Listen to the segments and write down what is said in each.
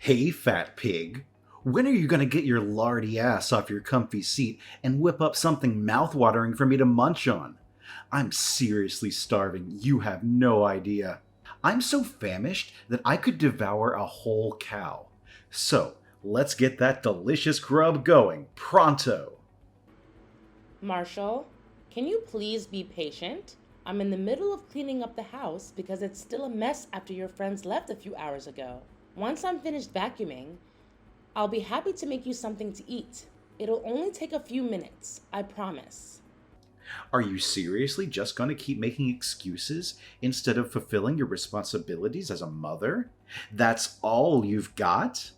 Hey, fat pig. When are you gonna get your lardy ass off your comfy seat and whip up something mouthwatering for me to munch on? I'm seriously starving, you have no idea. I'm so famished that I could devour a whole cow. So, let's get that delicious grub going, pronto! Marshall, can you please be patient? I'm in the middle of cleaning up the house because it's still a mess after your friends left a few hours ago. Once I'm finished vacuuming, I'll be happy to make you something to eat. It'll only take a few minutes, I promise. Are you seriously just gonna keep making excuses instead of fulfilling your responsibilities as a mother? That's all you've got?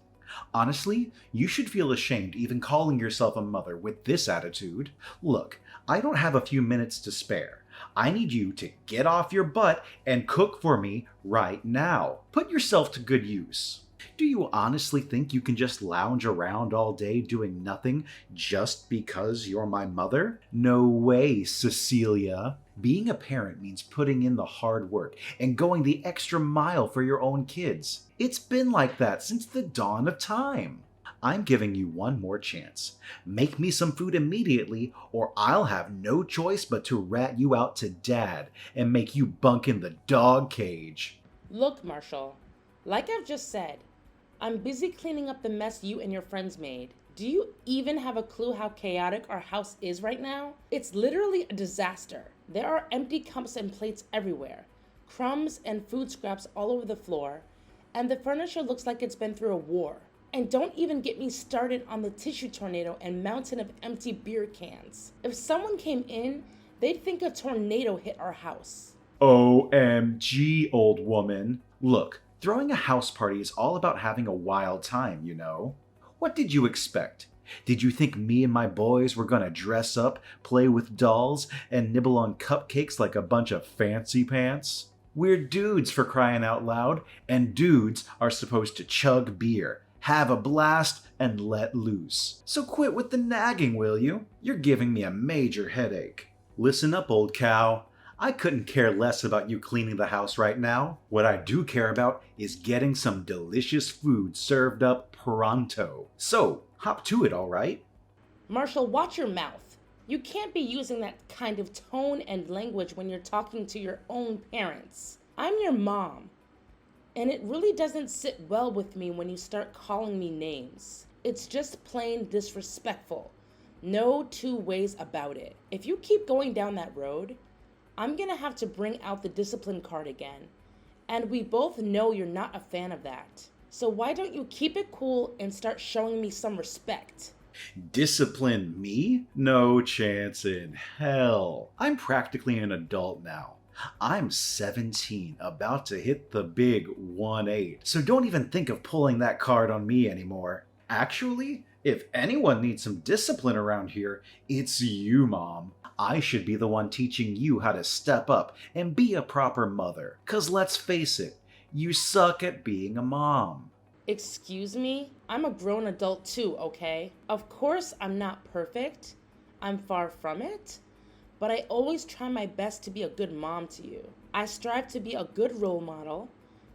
Honestly, you should feel ashamed even calling yourself a mother with this attitude. Look, I don't have a few minutes to spare. I need you to get off your butt and cook for me right now. Put yourself to good use. Do you honestly think you can just lounge around all day doing nothing just because you're my mother? No way, Cecilia. Being a parent means putting in the hard work and going the extra mile for your own kids. It's been like that since the dawn of time. I'm giving you one more chance. Make me some food immediately, or I'll have no choice but to rat you out to dad and make you bunk in the dog cage. Look, Marshall, like I've just said, I'm busy cleaning up the mess you and your friends made. Do you even have a clue how chaotic our house is right now? It's literally a disaster. There are empty cups and plates everywhere, crumbs and food scraps all over the floor, and the furniture looks like it's been through a war. And don't even get me started on the tissue tornado and mountain of empty beer cans. If someone came in, they'd think a tornado hit our house. OMG, old woman. Look, throwing a house party is all about having a wild time, you know? What did you expect? Did you think me and my boys were gonna dress up, play with dolls, and nibble on cupcakes like a bunch of fancy pants? We're dudes, for crying out loud, and dudes are supposed to chug beer, have a blast, and let loose. So quit with the nagging, will you? You're giving me a major headache. Listen up, old cow. I couldn't care less about you cleaning the house right now. What I do care about is getting some delicious food served up pronto. So, hop to it, all right? Marshall, watch your mouth. You can't be using that kind of tone and language when you're talking to your own parents. I'm your mom, and it really doesn't sit well with me when you start calling me names. It's just plain disrespectful. No two ways about it. If you keep going down that road, I'm gonna have to bring out the discipline card again. And we both know you're not a fan of that. So why don't you keep it cool and start showing me some respect? Discipline me? No chance in hell. I'm practically an adult now. I'm 17, about to hit the big 1-8, so don't even think of pulling that card on me anymore. Actually, if anyone needs some discipline around here, it's you, Mom. I should be the one teaching you how to step up and be a proper mother. 'Cause let's face it, you suck at being a mom. Excuse me? I'm a grown adult too, okay? Of course I'm not perfect. I'm far from it. But I always try my best to be a good mom to you. I strive to be a good role model,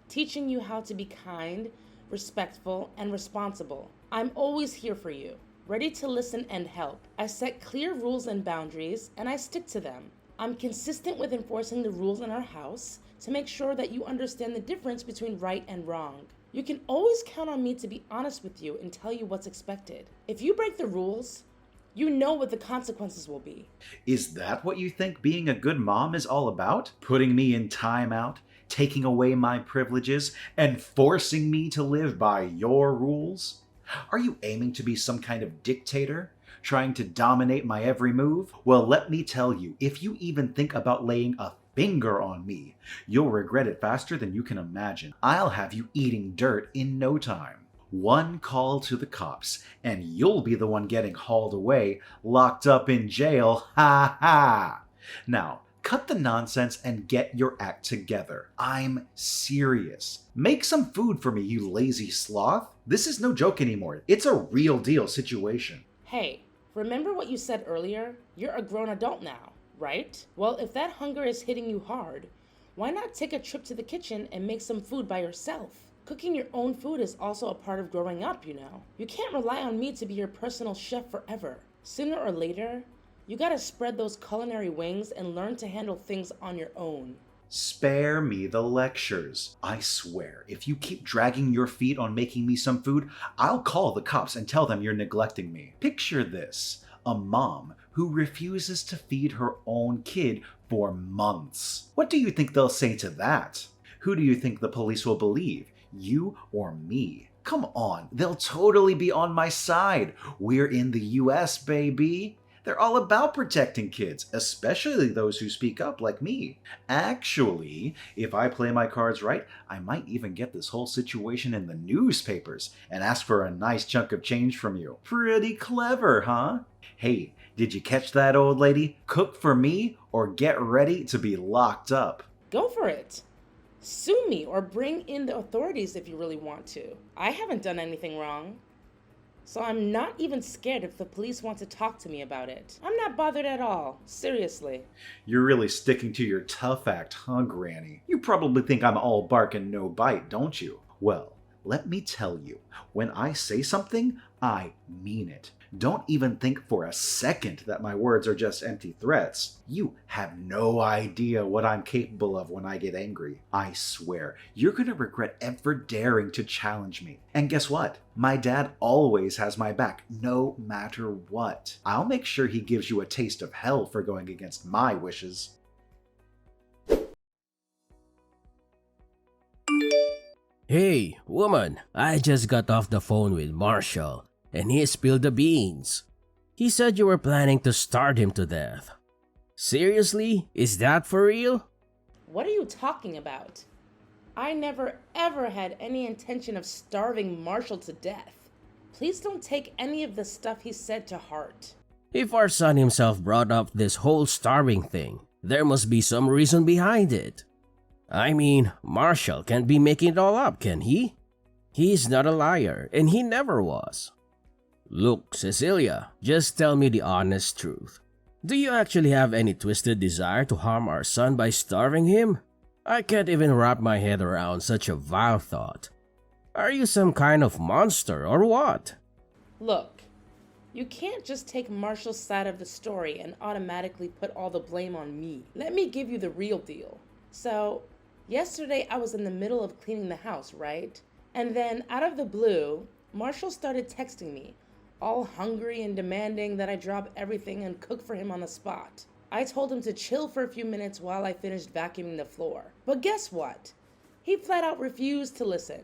teaching you how to be kind, respectful, and responsible. I'm always here for you, ready to listen and help. I set clear rules and boundaries, and I stick to them. I'm consistent with enforcing the rules in our house to make sure that you understand the difference between right and wrong. You can always count on me to be honest with you and tell you what's expected. If you break the rules, you know what the consequences will be. Is that what you think being a good mom is all about? Putting me in timeout, taking away my privileges, and forcing me to live by your rules? Are you aiming to be some kind of dictator? Trying to dominate my every move? Well, let me tell you, if you even think about laying a finger on me, you'll regret it faster than you can imagine. I'll have you eating dirt in no time. One call to the cops, and you'll be the one getting hauled away, locked up in jail, ha ha! Now, cut the nonsense and get your act together. I'm serious. Make some food for me, you lazy sloth. This is no joke anymore. It's a real deal situation. Hey, remember what you said earlier? You're a grown adult now, right? Well, if that hunger is hitting you hard, why not take a trip to the kitchen and make some food by yourself? Cooking your own food is also a part of growing up, you know. You can't rely on me to be your personal chef forever. Sooner or later, you gotta spread those culinary wings and learn to handle things on your own. Spare me the lectures. I swear, if you keep dragging your feet on making me some food, I'll call the cops and tell them you're neglecting me. Picture this: a mom who refuses to feed her own kid for months. What do you think they'll say to that? Who do you think the police will believe? You or me? Come on, they'll totally be on my side. We're in the US, baby. They're all about protecting kids, especially those who speak up like me. Actually, if I play my cards right, I might even get this whole situation in the newspapers and ask for a nice chunk of change from you. Pretty clever, huh? Hey, did you catch that, old lady? Cook for me or get ready to be locked up. Go for it. Sue me or bring in the authorities if you really want to. I haven't done anything wrong. So I'm not even scared if the police want to talk to me about it. I'm not bothered at all. Seriously. You're really sticking to your tough act, huh, Granny? You probably think I'm all bark and no bite, don't you? Well, let me tell you, when I say something, I mean it. Don't even think for a second that my words are just empty threats. You have no idea what I'm capable of when I get angry. I swear, you're gonna regret ever daring to challenge me. And guess what? My dad always has my back, no matter what. I'll make sure he gives you a taste of hell for going against my wishes. Hey, woman, I just got off the phone with Marshall, and he spilled the beans. He said you were planning to starve him to death. Seriously? Is that for real? What are you talking about? I never ever had any intention of starving Marshall to death. Please don't take any of the stuff he said to heart. If our son himself brought up this whole starving thing, there must be some reason behind it. I mean, Marshall can't be making it all up, can he? He's not a liar, and he never was. Look, Cecilia, just tell me the honest truth. Do you actually have any twisted desire to harm our son by starving him? I can't even wrap my head around such a vile thought. Are you some kind of monster or what? Look, you can't just take Marshall's side of the story and automatically put all the blame on me. Let me give you the real deal. So, yesterday I was in the middle of cleaning the house, right? And then, out of the blue, Marshall started texting me, all hungry and demanding that I drop everything and cook for him on the spot. I told him to chill for a few minutes while I finished vacuuming the floor. But guess what? He flat out refused to listen.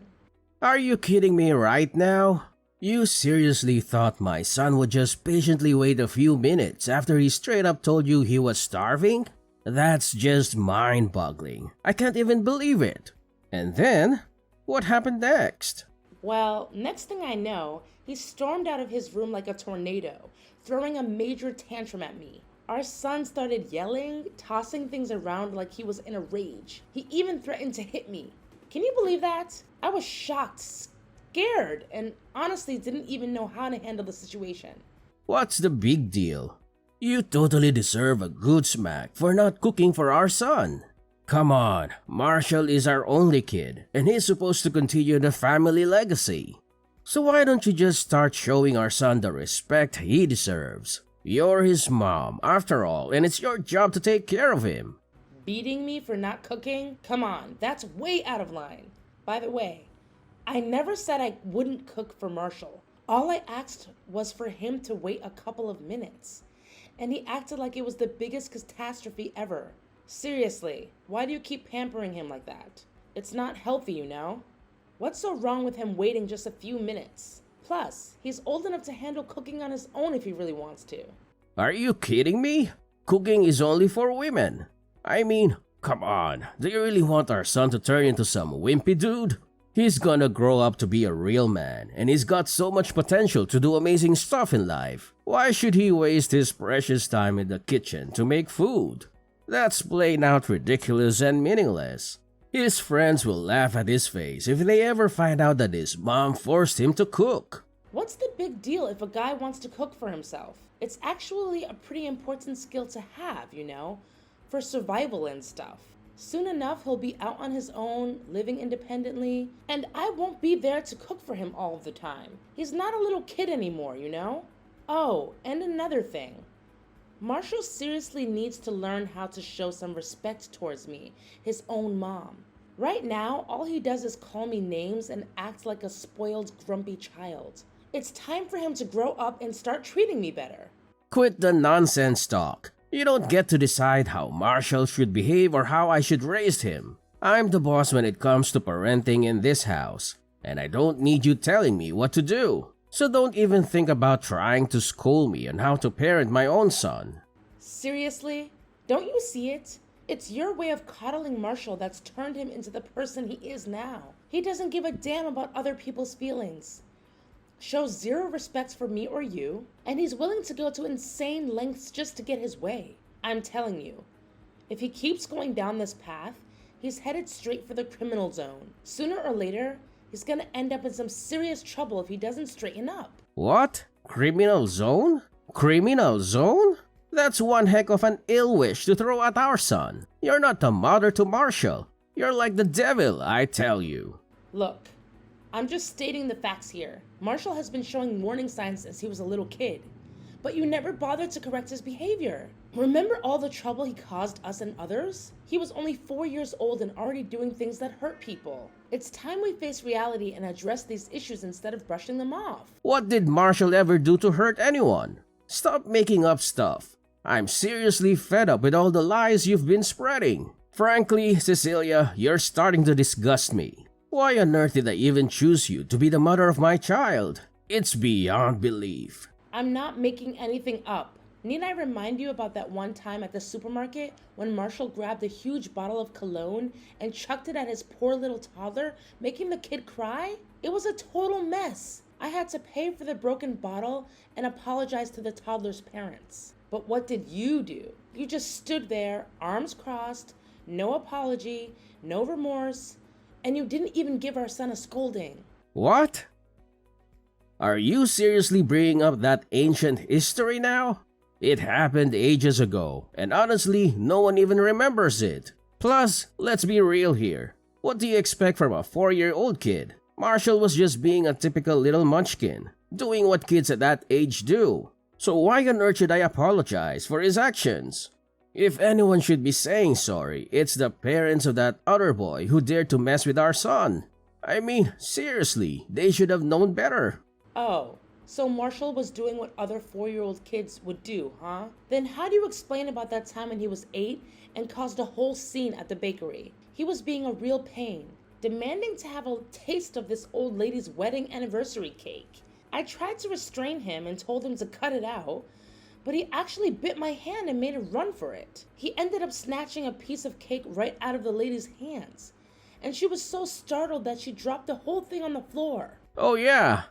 Are you kidding me right now? You seriously thought my son would just patiently wait a few minutes after he straight up told you he was starving? That's just mind-boggling. I can't even believe it. And then, what happened next? Well, next thing I know, he stormed out of his room like a tornado, throwing a major tantrum at me. Our son started yelling, tossing things around like he was in a rage. He even threatened to hit me. Can you believe that? I was shocked, scared, and honestly didn't even know how to handle the situation. What's the big deal? You totally deserve a good smack for not cooking for our son. Come on, Marshall is our only kid, and he's supposed to continue the family legacy. So why don't you just start showing our son the respect he deserves? You're his mom, after all, and it's your job to take care of him. Beating me for not cooking? Come on, that's way out of line. By the way, I never said I wouldn't cook for Marshall. All I asked was for him to wait a couple of minutes. And he acted like it was the biggest catastrophe ever. Seriously, why do you keep pampering him like that? It's not healthy, you know? What's so wrong with him waiting just a few minutes? Plus, he's old enough to handle cooking on his own if he really wants to. Are you kidding me? Cooking is only for women. I mean, come on, do you really want our son to turn into some wimpy dude? He's gonna grow up to be a real man, and he's got so much potential to do amazing stuff in life. Why should he waste his precious time in the kitchen to make food? That's plain out ridiculous and meaningless. His friends will laugh at his face if they ever find out that his mom forced him to cook. What's the big deal if a guy wants to cook for himself? It's actually a pretty important skill to have, you know, for survival and stuff. Soon enough, he'll be out on his own, living independently, and I won't be there to cook for him all of the time. He's not a little kid anymore, you know? Oh, and another thing. Marshall seriously needs to learn how to show some respect towards me, his own mom. Right now, all he does is call me names and act like a spoiled, grumpy child. It's time for him to grow up and start treating me better. Quit the nonsense talk. You don't get to decide how Marshall should behave or how I should raise him. I'm the boss when it comes to parenting in this house, and I don't need you telling me what to do. So don't even think about trying to school me on how to parent my own son. Seriously? Don't you see it? It's your way of coddling Marshall that's turned him into the person he is now. He doesn't give a damn about other people's feelings, shows zero respect for me or you, and he's willing to go to insane lengths just to get his way. I'm telling you, if he keeps going down this path, he's headed straight for the criminal zone. Sooner or later, he's gonna end up in some serious trouble if he doesn't straighten up. What? Criminal zone? Criminal zone? That's one heck of an ill wish to throw at our son. You're not the mother to Marshall. You're like the devil, I tell you. Look, I'm just stating the facts here. Marshall has been showing warning signs since he was a little kid, but you never bothered to correct his behavior. Remember all the trouble he caused us and others? He was only 4 years old and already doing things that hurt people. It's time we face reality and address these issues instead of brushing them off. What did Marshall ever do to hurt anyone? Stop making up stuff. I'm seriously fed up with all the lies you've been spreading. Frankly, Cecilia, you're starting to disgust me. Why on earth did I even choose you to be the mother of my child? It's beyond belief. I'm not making anything up. Need I remind you about that one time at the supermarket when Marshall grabbed a huge bottle of cologne and chucked it at his poor little toddler, making the kid cry? It was a total mess. I had to pay for the broken bottle and apologize to the toddler's parents. But what did you do? You just stood there, arms crossed, no apology, no remorse, and you didn't even give our son a scolding. What? Are you seriously bringing up that ancient history now? It happened ages ago, and honestly, no one even remembers it. Plus, let's be real here. What do you expect from a 4-year-old kid? Marshall was just being a typical little munchkin, doing what kids at that age do. So why on earth should I apologize for his actions? If anyone should be saying sorry, it's the parents of that other boy who dared to mess with our son. I mean, seriously, they should have known better. Oh, so Marshall was doing what other 4-year-old kids would do, huh? Then how do you explain about that time when he was 8 and caused a whole scene at the bakery? He was being a real pain, demanding to have a taste of this old lady's wedding anniversary cake. I tried to restrain him and told him to cut it out, but he actually bit my hand and made a run for it. He ended up snatching a piece of cake right out of the lady's hands, and she was so startled that she dropped the whole thing on the floor. Oh yeah,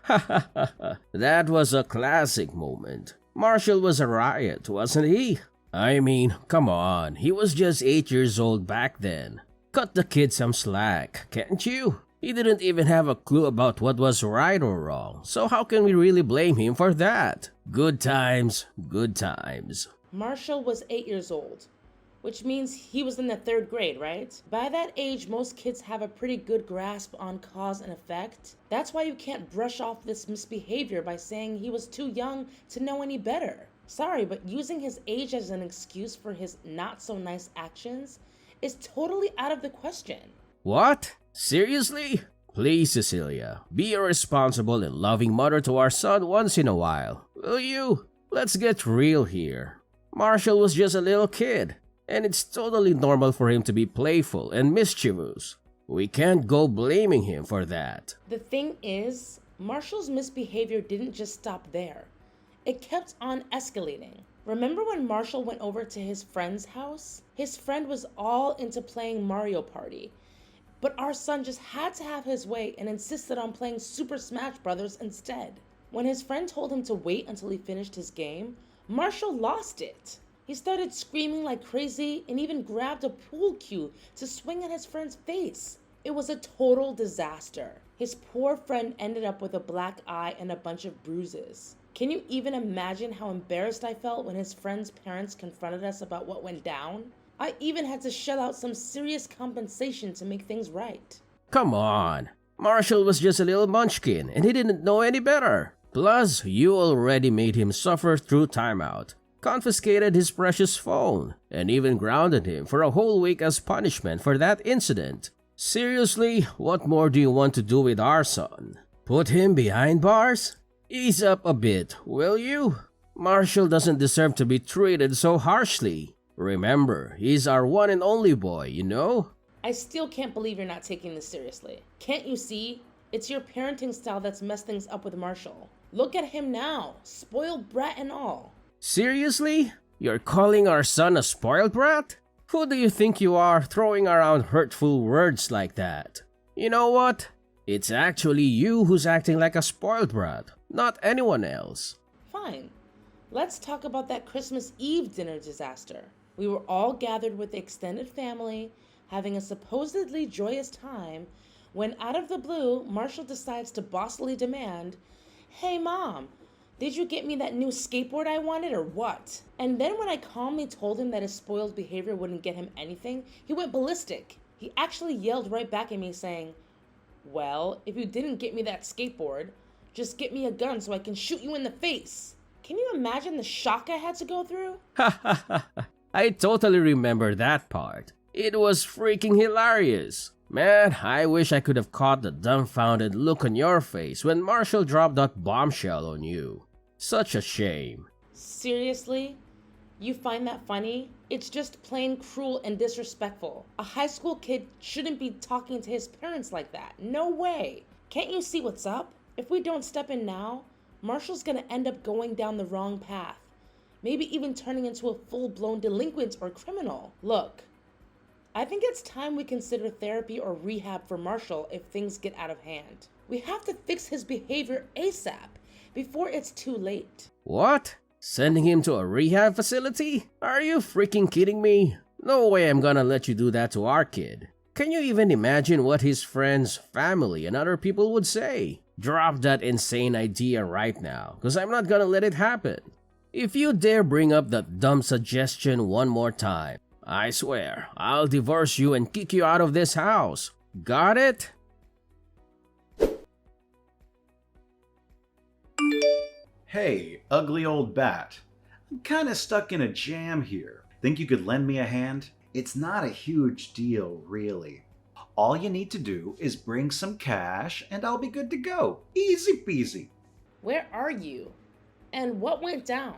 that was a classic moment. Marshall was a riot, wasn't he? I mean, come on, he was just 8 years old back then. Cut the kid some slack, can't you? He didn't even have a clue about what was right or wrong, so how can we really blame him for that? Good times, good times. Marshall was 8 years old, which means he was in the 3rd grade, right? By that age, most kids have a pretty good grasp on cause and effect. That's why you can't brush off this misbehavior by saying he was too young to know any better. Sorry, but using his age as an excuse for his not-so-nice actions is totally out of the question. What? Seriously? Please, Cecilia, be a responsible and loving mother to our son once in a while, will you? Let's get real here. Marshall was just a little kid, and it's totally normal for him to be playful and mischievous. We can't go blaming him for that. The thing is, Marshall's misbehavior didn't just stop there. It kept on escalating. Remember when Marshall went over to his friend's house? His friend was all into playing Mario Party, but our son just had to have his way and insisted on playing Super Smash Bros. Instead. When his friend told him to wait until he finished his game, Marshall lost it. He started screaming like crazy and even grabbed a pool cue to swing at his friend's face. It was a total disaster. His poor friend ended up with a black eye and a bunch of bruises. Can you even imagine how embarrassed I felt when his friend's parents confronted us about what went down? I even had to shell out some serious compensation to make things right. Come on. Marshall was just a little munchkin and he didn't know any better. Plus, you already made him suffer through timeout, confiscated his precious phone, and even grounded him for a whole week as punishment for that incident. Seriously, what more do you want to do with our son? Put him behind bars? Ease up a bit, will you? Marshall doesn't deserve to be treated so harshly. Remember, he's our one and only boy, you know? I still can't believe you're not taking this seriously. Can't you see? It's your parenting style that's messed things up with Marshall. Look at him now, spoiled brat and all. Seriously? You're calling our son a spoiled brat? Who do you think you are throwing around hurtful words like that? You know what? It's actually you who's acting like a spoiled brat, not anyone else. Fine. Let's talk about that Christmas Eve dinner disaster. We were all gathered with the extended family, having a supposedly joyous time, when out of the blue, Marshall decides to bossily demand, "Hey Mom, did you get me that new skateboard I wanted or what?" And then when I calmly told him that his spoiled behavior wouldn't get him anything, he went ballistic. He actually yelled right back at me saying, "Well, if you didn't get me that skateboard, just get me a gun so I can shoot you in the face." Can you imagine the shock I had to go through? I totally remember that part. It was freaking hilarious. Man, I wish I could have caught the dumbfounded look on your face when Marshall dropped that bombshell on you. Such a shame. Seriously? You find that funny? It's just plain cruel and disrespectful. A high school kid shouldn't be talking to his parents like that. No way. Can't you see what's up? If we don't step in now, Marshall's gonna end up going down the wrong path. Maybe even turning into a full-blown delinquent or criminal. Look, I think it's time we consider therapy or rehab for Marshall if things get out of hand. We have to fix his behavior ASAP before it's too late. What? Sending him to a rehab facility? Are you freaking kidding me? No way I'm gonna let you do that to our kid. Can you even imagine what his friends, family, and other people would say? Drop that insane idea right now, because I'm not gonna let it happen. If you dare bring up that dumb suggestion one more time, I swear, I'll divorce you and kick you out of this house. Got it? Hey, ugly old bat. I'm kinda stuck in a jam here. Think you could lend me a hand? It's not a huge deal, really. All you need to do is bring some cash and I'll be good to go. Easy peasy. Where are you? And what went down?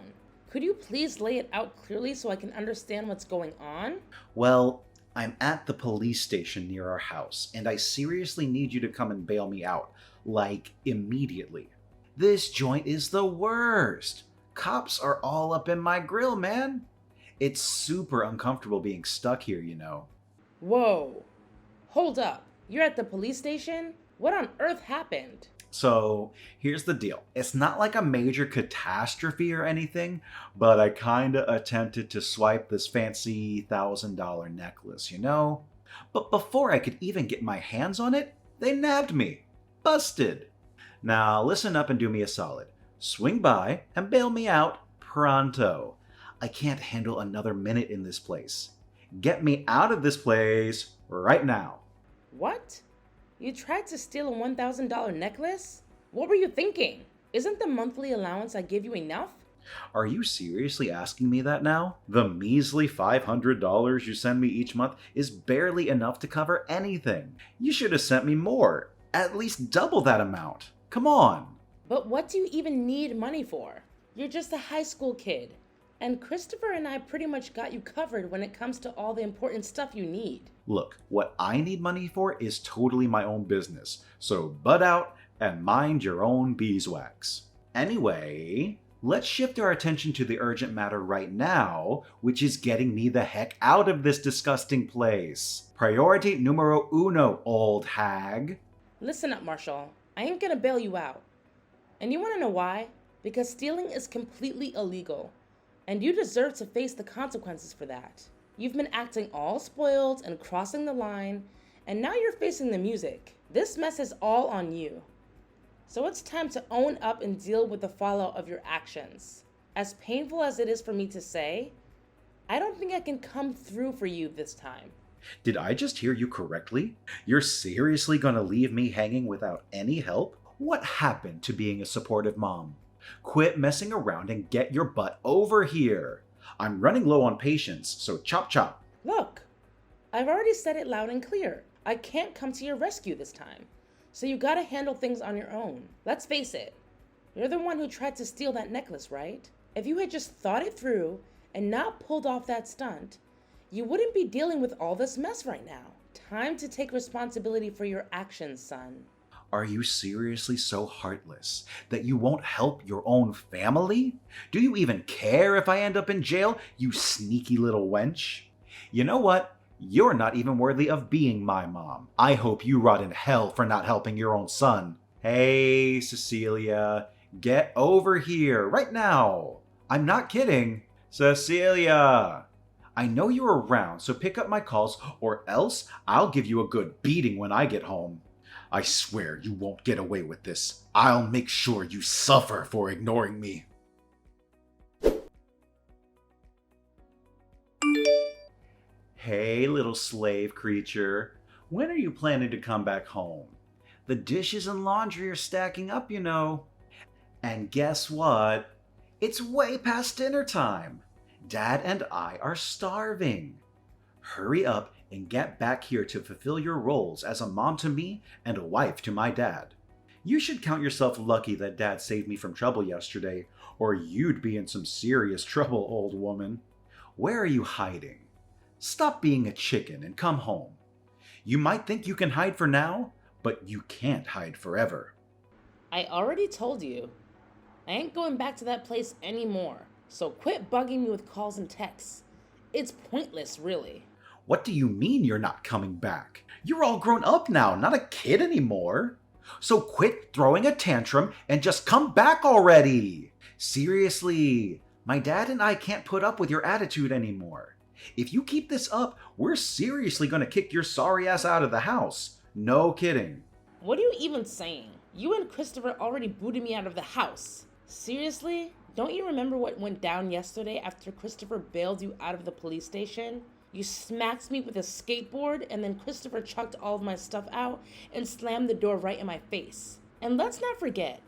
Could you please lay it out clearly so I can understand what's going on? Well, I'm at the police station near our house, and I seriously need you to come and bail me out. Like, immediately. This joint is the worst. Cops are all up in my grill, man. It's super uncomfortable being stuck here, you know. Whoa. Hold up. You're at the police station? What on earth happened? So, here's the deal. It's not like a major catastrophe or anything, but I kinda attempted to swipe this fancy $1,000 necklace, you know? But before I could even get my hands on it, they nabbed me. Busted. Now, listen up and do me a solid. Swing by and bail me out pronto. I can't handle another minute in this place. Get me out of this place right now. What? You tried to steal a $1,000 necklace? What were you thinking? Isn't the monthly allowance I give you enough? Are you seriously asking me that now? The measly $500 you send me each month is barely enough to cover anything. You should have sent me more. At least double that amount. Come on. But what do you even need money for? You're just a high school kid. And Christopher and I pretty much got you covered when it comes to all the important stuff you need. Look, what I need money for is totally my own business. So butt out and mind your own beeswax. Anyway, let's shift our attention to the urgent matter right now, which is getting me the heck out of this disgusting place. Priority numero uno, old hag. Listen up, Marshall. I ain't gonna bail you out. And you wanna know why? Because stealing is completely illegal. And you deserve to face the consequences for that. You've been acting all spoiled and crossing the line, and now you're facing the music. This mess is all on you. So it's time to own up and deal with the fallout of your actions. As painful as it is for me to say, I don't think I can come through for you this time. Did I just hear you correctly? You're seriously gonna leave me hanging without any help? What happened to being a supportive mom? Quit messing around and get your butt over here. I'm running low on patience, so chop chop. Look, I've already said it loud and clear. I can't come to your rescue this time. So you gotta handle things on your own. Let's face it, you're the one who tried to steal that necklace, right? If you had just thought it through and not pulled off that stunt, you wouldn't be dealing with all this mess right now. Time to take responsibility for your actions, son. Are you seriously so heartless that you won't help your own family? Do you even care if I end up in jail, you sneaky little wench? You know what? You're not even worthy of being my mom. I hope you rot in hell for not helping your own son. Hey, Cecilia, get over here right now. I'm not kidding. Cecilia! I know you're around, so pick up my calls or else I'll give you a good beating when I get home. I swear you won't get away with this. I'll make sure you suffer for ignoring me. Hey, little slave creature. When are you planning to come back home? The dishes and laundry are stacking up, you know. And guess what? It's way past dinner time. Dad and I are starving. Hurry up and get back here to fulfill your roles as a mom to me and a wife to my dad. You should count yourself lucky that Dad saved me from trouble yesterday, or you'd be in some serious trouble, old woman. Where are you hiding? Stop being a chicken and come home. You might think you can hide for now, but you can't hide forever. I already told you. I ain't going back to that place anymore. So quit bugging me with calls and texts. It's pointless, really. What do you mean you're not coming back? You're all grown up now, not a kid anymore. So quit throwing a tantrum and just come back already. Seriously, my dad and I can't put up with your attitude anymore. If you keep this up, we're seriously gonna kick your sorry ass out of the house. No kidding. What are you even saying? You and Christopher already booted me out of the house. Seriously? Don't you remember what went down yesterday after Christopher bailed you out of the police station? You smacked me with a skateboard and then Christopher chucked all of my stuff out and slammed the door right in my face. And let's not forget,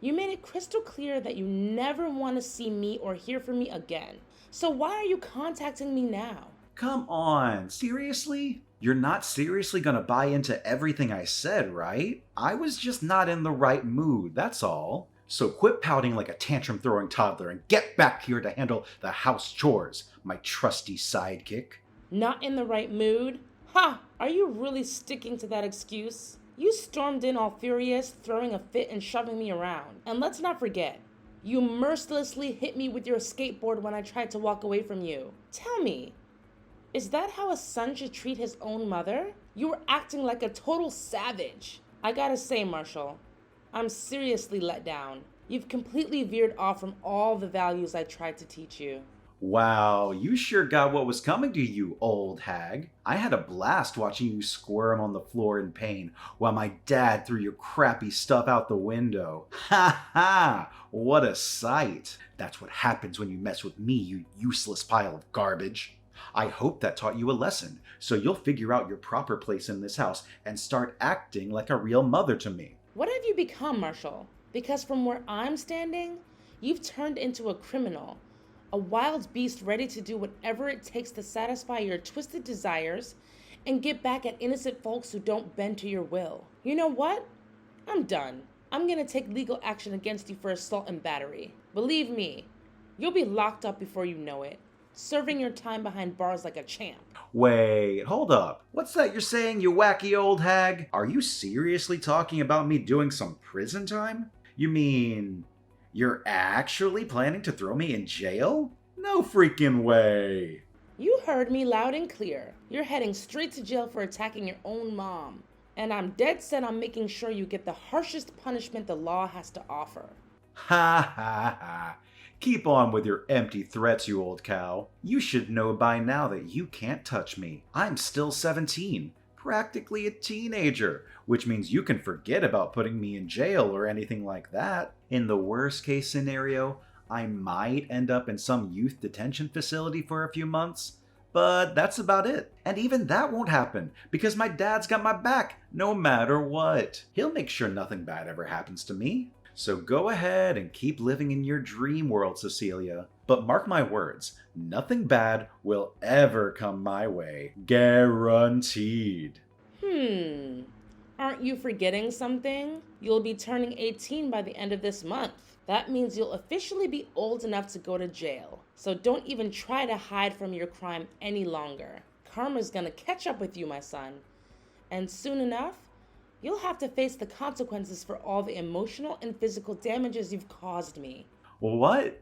you made it crystal clear that you never want to see me or hear from me again. So why are you contacting me now? Come on, seriously? You're not seriously gonna buy into everything I said, right? I was just not in the right mood, that's all. So quit pouting like a tantrum-throwing toddler and get back here to handle the house chores, my trusty sidekick. Not in the right mood? Ha! Are you really sticking to that excuse? You stormed in all furious, throwing a fit and shoving me around. And let's not forget, you mercilessly hit me with your skateboard when I tried to walk away from you. Tell me, is that how a son should treat his own mother? You were acting like a total savage. I gotta say, Marshall, I'm seriously let down. You've completely veered off from all the values I tried to teach you. Wow, you sure got what was coming to you, old hag. I had a blast watching you squirm on the floor in pain while my dad threw your crappy stuff out the window. Ha ha! What a sight. That's what happens when you mess with me, you useless pile of garbage. I hope that taught you a lesson, so you'll figure out your proper place in this house and start acting like a real mother to me. What have you become, Marshall? Because from where I'm standing, you've turned into a criminal. A wild beast ready to do whatever it takes to satisfy your twisted desires and get back at innocent folks who don't bend to your will. You know what? I'm done. I'm gonna take legal action against you for assault and battery. Believe me, you'll be locked up before you know it, serving your time behind bars like a champ. Wait, hold up. What's that you're saying, you wacky old hag? Are you seriously talking about me doing some prison time? You mean you're actually planning to throw me in jail? No freaking way. You heard me loud and clear. You're heading straight to jail for attacking your own mom. And I'm dead set on making sure you get the harshest punishment the law has to offer. Ha ha ha. Keep on with your empty threats, you old cow. You should know by now that you can't touch me. I'm still 17, practically a teenager, which means you can forget about putting me in jail or anything like that. In the worst case scenario, I might end up in some youth detention facility for a few months, but that's about it. And even that won't happen because my dad's got my back no matter what. He'll make sure nothing bad ever happens to me. So go ahead and keep living in your dream world, Cecilia. But mark my words, nothing bad will ever come my way. Guaranteed. Aren't you forgetting something? You'll be turning 18 by the end of this month. That means you'll officially be old enough to go to jail. So don't even try to hide from your crime any longer. Karma's gonna catch up with you, my son. And soon enough, you'll have to face the consequences for all the emotional and physical damages you've caused me. What?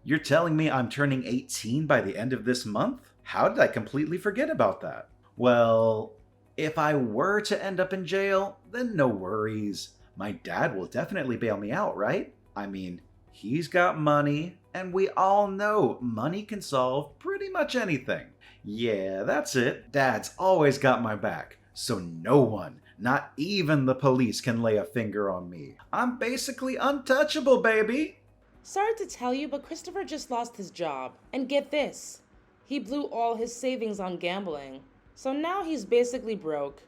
You're telling me I'm turning 18 by the end of this month? How did I completely forget about that? Well, if I were to end up in jail, then no worries. My dad will definitely bail me out, right? I mean, he's got money, and we all know money can solve pretty much anything. Yeah, that's it. Dad's always got my back, so no one, not even the police, can lay a finger on me. I'm basically untouchable, baby. Sorry to tell you, but Christopher just lost his job. And get this, he blew all his savings on gambling. So now he's basically broke.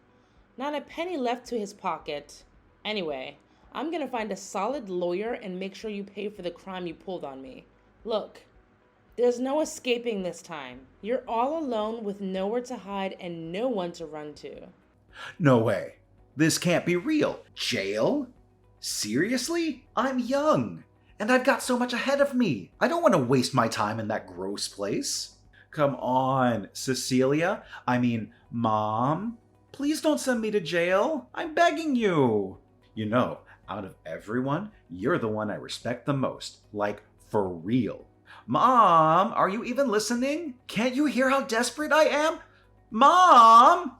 Not a penny left to his pocket. Anyway, I'm gonna find a solid lawyer and make sure you pay for the crime you pulled on me. Look, there's no escaping this time. You're all alone with nowhere to hide and no one to run to. No way. This can't be real. Jail? Seriously? I'm young, and I've got so much ahead of me. I don't want to waste my time in that gross place. Come on, Cecilia. I mean, Mom. Please don't send me to jail. I'm begging you. You know, out of everyone, you're the one I respect the most. Like, for real. Mom, are you even listening? Can't you hear how desperate I am? Mom!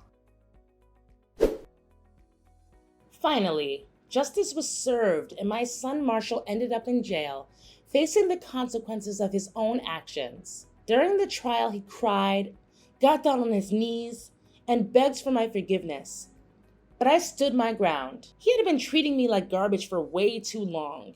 Finally, justice was served and my son Marshall ended up in jail, facing the consequences of his own actions. During the trial, he cried, got down on his knees, and begged for my forgiveness. But I stood my ground. He had been treating me like garbage for way too long.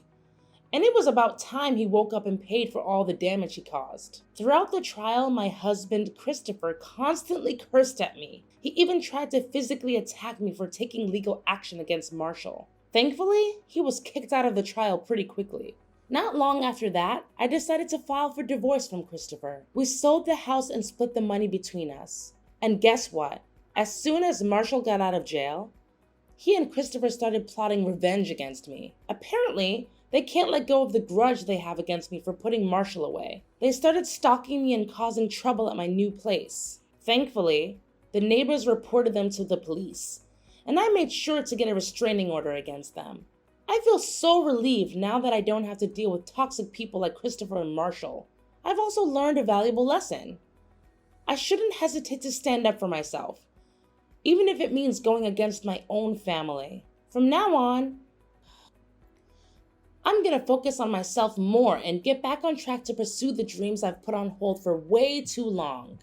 And it was about time he woke up and paid for all the damage he caused. Throughout the trial, my husband, Christopher, constantly cursed at me. He even tried to physically attack me for taking legal action against Marshall. Thankfully, he was kicked out of the trial pretty quickly. Not long after that, I decided to file for divorce from Christopher. We sold the house and split the money between us. And guess what? As soon as Marshall got out of jail, he and Christopher started plotting revenge against me. Apparently, they can't let go of the grudge they have against me for putting Marshall away. They started stalking me and causing trouble at my new place. Thankfully, the neighbors reported them to the police, and I made sure to get a restraining order against them. I feel so relieved now that I don't have to deal with toxic people like Christopher and Marshall. I've also learned a valuable lesson. I shouldn't hesitate to stand up for myself, even if it means going against my own family. From now on, I'm gonna focus on myself more and get back on track to pursue the dreams I've put on hold for way too long.